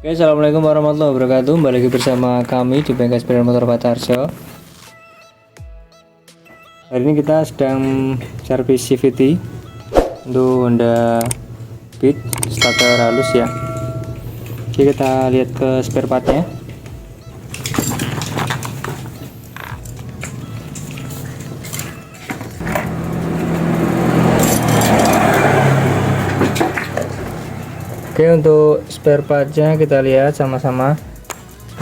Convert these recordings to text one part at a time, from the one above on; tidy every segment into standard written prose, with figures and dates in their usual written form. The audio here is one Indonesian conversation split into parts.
Oke, assalamualaikum warahmatullahi wabarakatuh. Kembali lagi bersama kami di Bengkel Sepeda Motor Pak Tarjo. Hari ini kita sedang servis CVT untuk Honda Beat starter halus ya. Oke, kita lihat ke spare partnya. Oke, untuk spare partnya kita lihat sama-sama.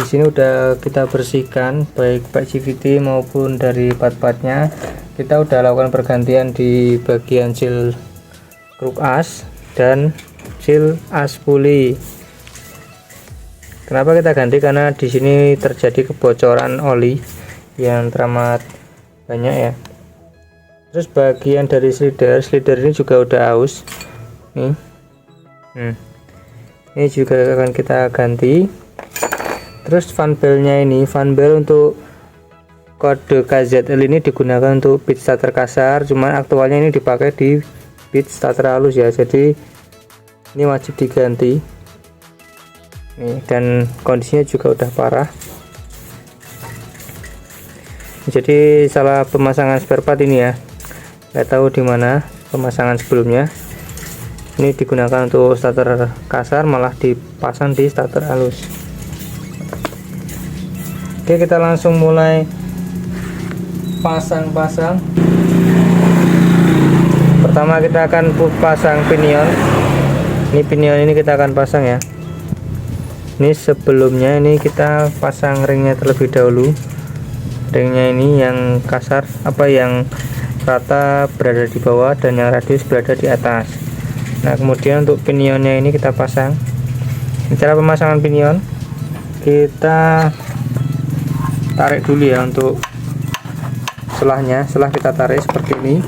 Di sini udah kita bersihkan baik CVT maupun dari part-partnya. Kita udah lakukan pergantian di bagian seal kruk as dan seal as puli. Kenapa kita ganti? Karena di sini terjadi kebocoran oli yang teramat banyak ya. Terus bagian dari slider ini juga udah aus nih. Ini juga akan kita ganti. Terus fan belnya ini, fan bel untuk kode KZL ini digunakan untuk beat starter kasar, cuman aktualnya ini dipakai di beat starter halus ya, jadi ini wajib diganti nih, dan kondisinya juga udah parah. Jadi salah pemasangan spare part ini ya, nggak tahu di mana pemasangan sebelumnya. Ini digunakan untuk starter kasar, malah dipasang di starter halus. Oke, kita langsung mulai pasang-pasang. Pertama kita akan pasang pinion. Ini pinion ini kita akan pasang ya. Ini sebelumnya ini kita pasang ringnya terlebih dahulu. Ringnya ini yang kasar, yang rata berada di bawah dan yang radius berada di atas. Nah, kemudian untuk pinionnya ini kita pasang. Cara pemasangan pinion, kita tarik dulu ya untuk selahnya. Setelah kita tarik seperti ini,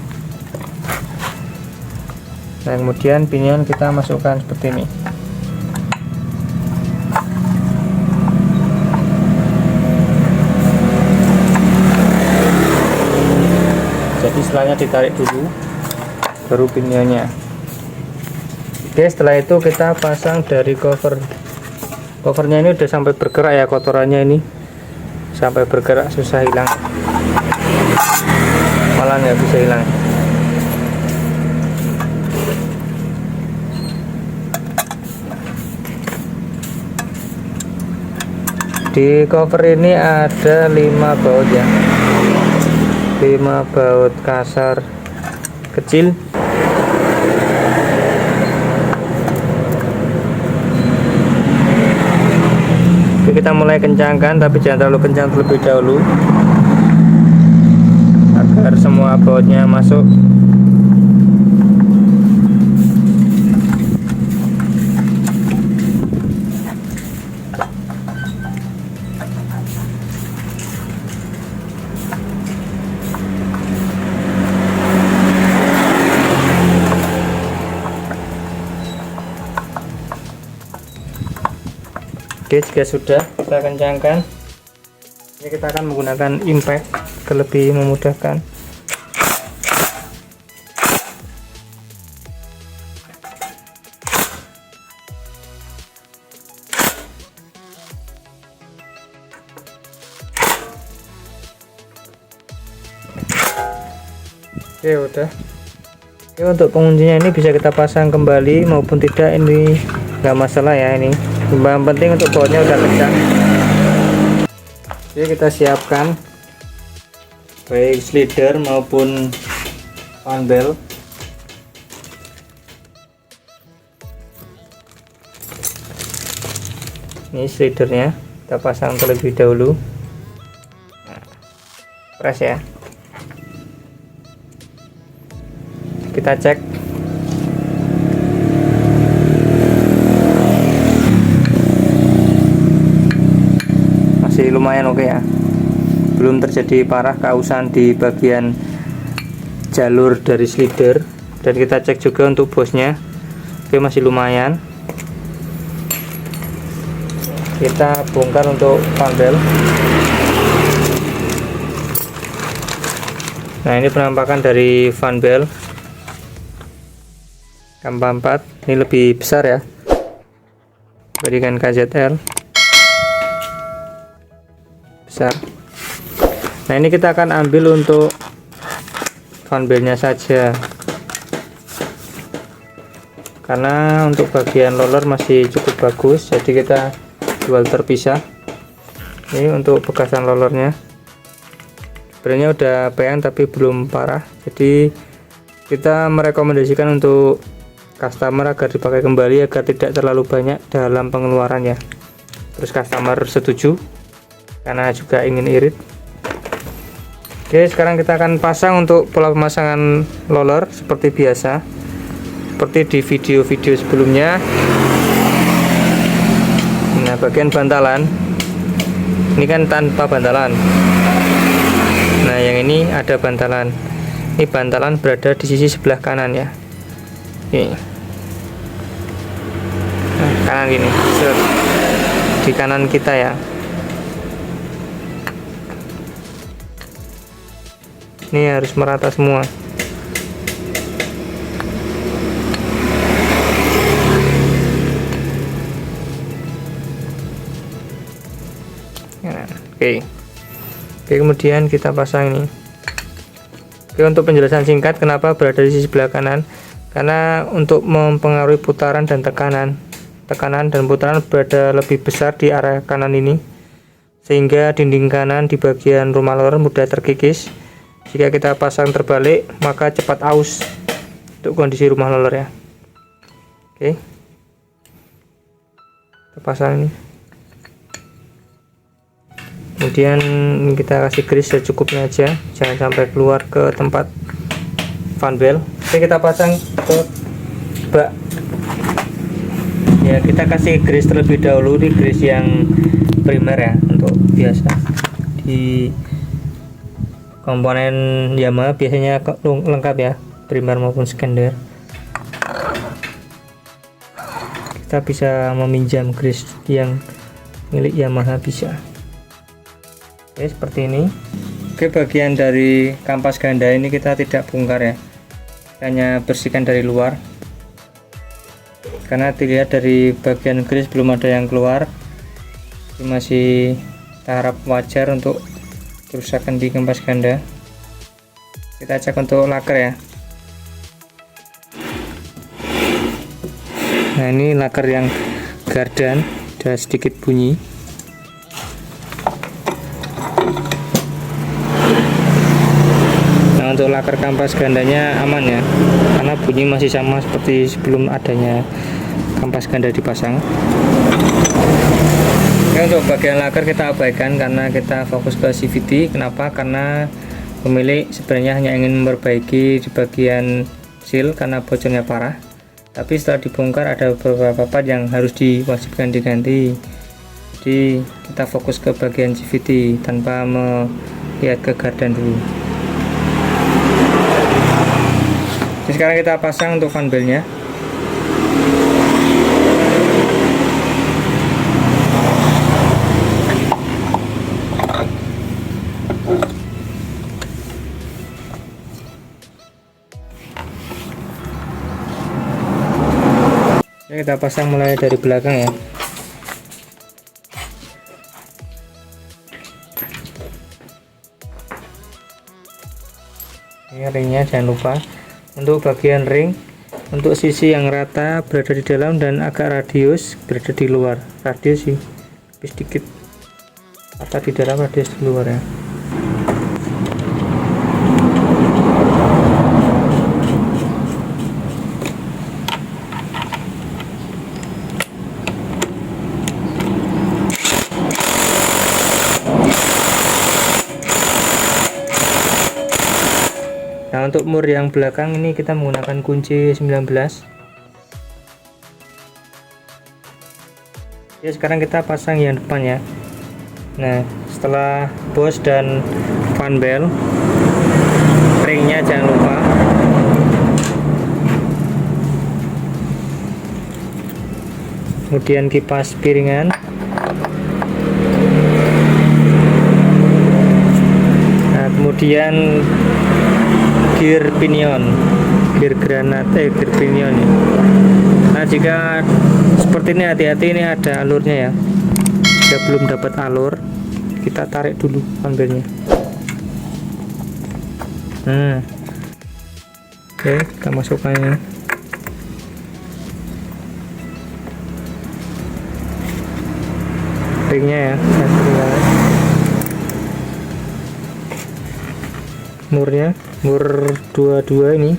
nah kemudian pinion kita masukkan seperti ini. Jadi selahnya ditarik dulu, baru pinionnya. Oke, setelah itu kita pasang dari covernya. Ini udah sampai bergerak ya, kotorannya ini sampai bergerak, susah hilang, malah nggak bisa hilang. Di cover ini ada 5 baut ya, 5 baut kasar kecil. Kita mulai kencangkan, tapi jangan terlalu kencang terlebih dahulu agar semua bautnya masuk. Oke, jika sudah kita kencangkan, ini kita akan menggunakan impact lebih memudahkan. Oke, udah. Oke, untuk penguncinya ini bisa kita pasang kembali maupun tidak, ini nggak masalah ya. Ini yang penting untuk bautnya udah kencang. Oke, kita siapkan baik slider maupun fan bel. Ini slidernya kita pasang terlebih dahulu. Nah, press ya. Kita cek. Masih lumayan oke ya, belum terjadi parah keausan di bagian jalur dari slider. Dan kita cek juga untuk bosnya, oke, masih lumayan. Kita bongkar untuk fan bel. Nah, ini penampakan dari fan bel K4. Ini lebih besar ya, berikan KZL besar. Nah, ini kita akan ambil untuk fan belnya saja, karena untuk bagian roller masih cukup bagus, jadi kita jual terpisah. Ini untuk bekasan rollernya, sebenarnya udah peyang tapi belum parah, jadi kita merekomendasikan untuk customer agar dipakai kembali agar tidak terlalu banyak dalam pengeluarannya. Terus customer setuju karena juga ingin irit. Oke, sekarang kita akan pasang untuk pola pemasangan roller seperti biasa, seperti di video-video sebelumnya. Nah, bagian bantalan ini kan tanpa bantalan. Nah, yang ini ada bantalan. Ini bantalan berada di sisi sebelah kanan ya. Ini. Nah, kanan gini, di kanan kita ya. Ini harus merata semua. Nah, oke, kemudian kita pasang ini. Oke, untuk penjelasan singkat kenapa berada di sisi sebelah kanan, karena untuk mempengaruhi putaran dan tekanan dan putaran berada lebih besar di area kanan ini, sehingga dinding kanan di bagian rumah roller mudah terkikis. Jika kita pasang terbalik, maka cepat aus untuk kondisi rumah roller ya. Oke, kita pasang ini. Kemudian kita kasih grease secukupnya aja, jangan sampai keluar ke tempat fan bel. Oke, kita pasang ke bak ya. Kita kasih grease terlebih dahulu, di grease yang primer ya, untuk biasa di komponen Yamaha biasanya lengkap ya, primer maupun sekunder. Kita bisa meminjam grease yang milik Yamaha bisa. Oke, seperti ini. Oke, bagian dari kampas ganda ini kita tidak bongkar ya, hanya bersihkan dari luar, karena dilihat dari bagian grease belum ada yang keluar. Ini masih tahap wajar untuk kerusakan di kampas ganda. Kita cek untuk laker ya. Nah, ini laker yang gardan, ada sedikit bunyi. Nah, untuk laker kampas gandanya aman ya, karena bunyi masih sama seperti sebelum adanya kampas ganda dipasang. Oke, untuk bagian laker kita abaikan karena kita fokus ke CVT. Kenapa? Karena pemilik sebenarnya hanya ingin memperbaiki di bagian seal karena bocornya parah, tapi setelah dibongkar ada beberapa part yang harus diwajibkan diganti. Jadi kita fokus ke bagian CVT tanpa melihat ke gardan dulu. Jadi sekarang kita pasang untuk fan belnya. Kita pasang mulai dari belakang ya. Ini ringnya jangan lupa. Untuk bagian ring, untuk sisi yang rata berada di dalam dan agak radius berada di luar. Radius sih lebih sedikit, rata di dalam, radius di luar ya. Nah, untuk mur yang belakang ini kita menggunakan kunci 19. Ya, sekarang kita pasang yang depan ya. Nah, setelah bos dan fan bel, ringnya jangan lupa. Kemudian kipas piringan. Nah, kemudian gear pinion, gear granat, gear pinion ya. Nah, jika seperti ini hati-hati, ini ada alurnya ya. Jika belum dapat alur, kita tarik dulu konveyornya. Oke, kita masukkan ini. Ringnya ya, murnya, mur 22 ini.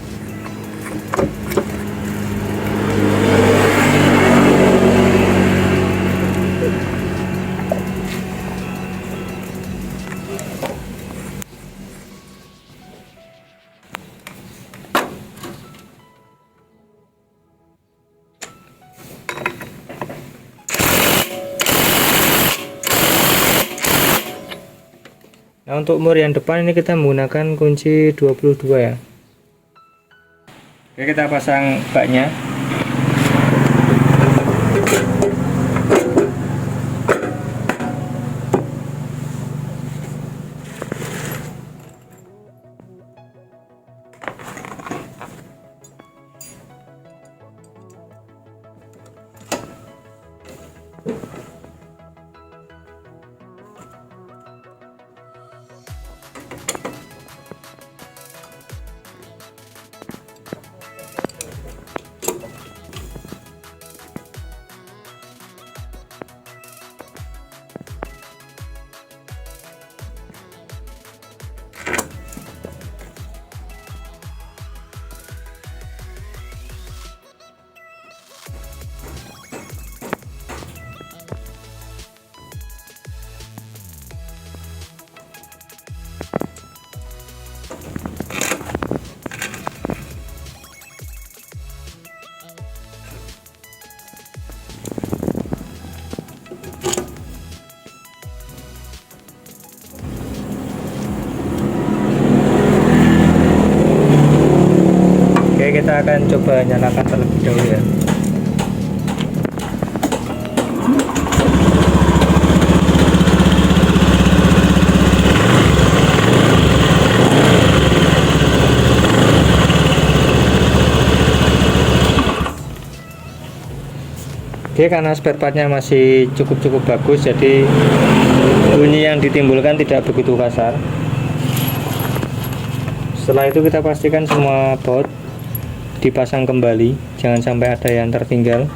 Nah, untuk mur yang depan ini kita menggunakan kunci 22 ya. Oke, kita pasang baknya. Kita akan coba nyalakan terlebih dahulu ya. Oke, karena spare partnya masih cukup bagus, jadi bunyi yang ditimbulkan tidak begitu kasar. Setelah itu kita pastikan semua baut dipasang kembali, jangan sampai ada yang tertinggal.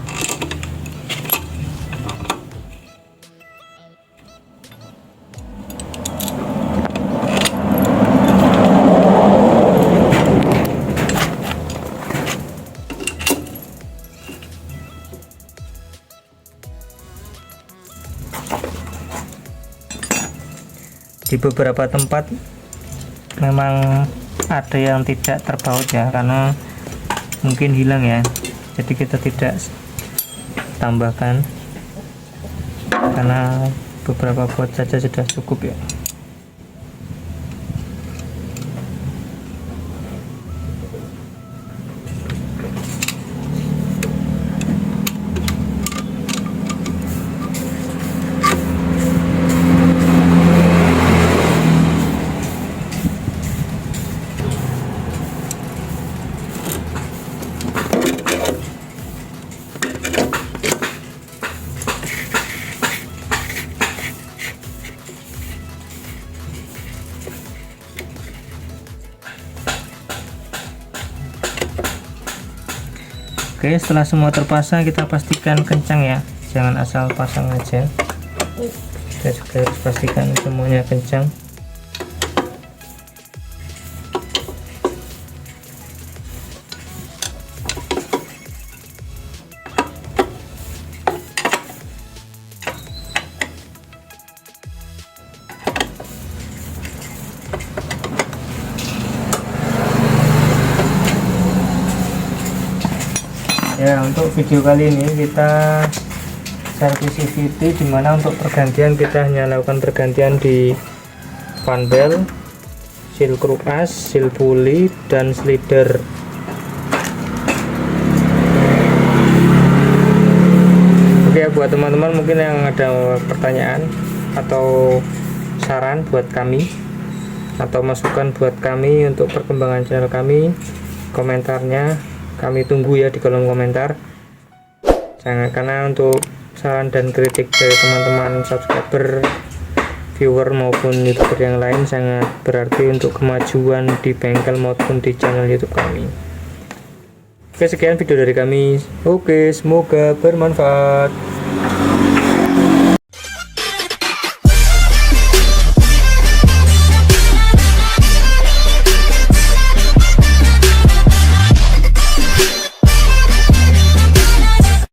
Di beberapa tempat memang ada yang tidak terbaut ya, karena mungkin hilang ya, jadi kita tidak tambahkan karena beberapa baut saja sudah cukup ya. Oke, setelah semua terpasang kita pastikan kencang ya, jangan asal pasang aja. Kita juga harus pastikan semuanya kencang. Ya, untuk video kali ini kita servis CVT, dimana untuk pergantian kita hanya lakukan pergantian di fan belt, seal screw as, seal pulley, dan slider. Oke, buat teman-teman mungkin yang ada pertanyaan atau saran buat kami atau masukan buat kami untuk perkembangan channel kami, komentarnya kami tunggu ya di kolom komentar. sangat, karena untuk saran dan kritik dari teman-teman subscriber, viewer maupun youtuber yang lain sangat berarti untuk kemajuan di bengkel maupun di channel YouTube kami. Oke, sekian video dari kami. Oke, semoga bermanfaat.